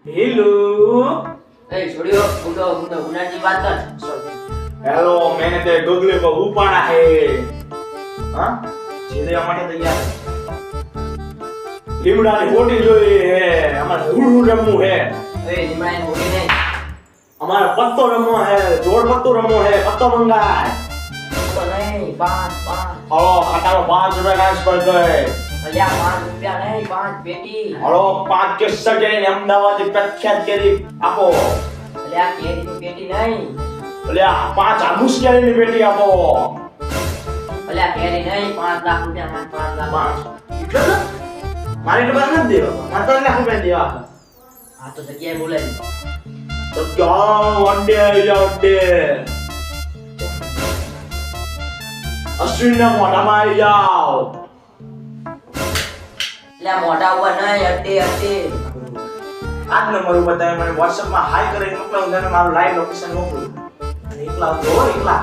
hello ए छोड़ियो मुंडो मुंडो गुनाजी बात कर hello मैंने ते गगले को उपाड़ा है हां जेले માટે તૈયાર લીમડાની બોટી જોઈએ હે અમારે હુડ રમવું હે ए निमाय होगी नहीं અમારે પત્તો રમવો હે જોડ પત્તો રમવો હે પત્તો મંગાય तो नहीं 5 હલો ખાતામાં 5 રૂપિયા ટ્રાન્સફર કરે अलिया 5 रुपया नहीं 5 पेटी હલો 5 કે સગેને અમદાવાદી પ્રખ્યાત કેરી આપો अलिया केरी की पेटी नहीं એટલે આ 5 આબુસ કેરીની પેટી આપો अलिया केरी नहीं 5 लाख रुपया मान 5 लाख 5 એટલે તો મારે તો બાર નથી દેવા મારે તો લાખ રૂપિયા દેવા हां तो जगह बोले તો જાઓ અડે અડે અશ્વિનના મોઢામાં આવી જાઓ अलिया मोटा हुआ नहीं अड्डे अड्डे આ જ નંબર ઉપર તમે મને WhatsApp માં હાઈ કરીને મોકલો અને મારું લાઈવ લોકેશન મોકલો અને એકલા આવજો એકલા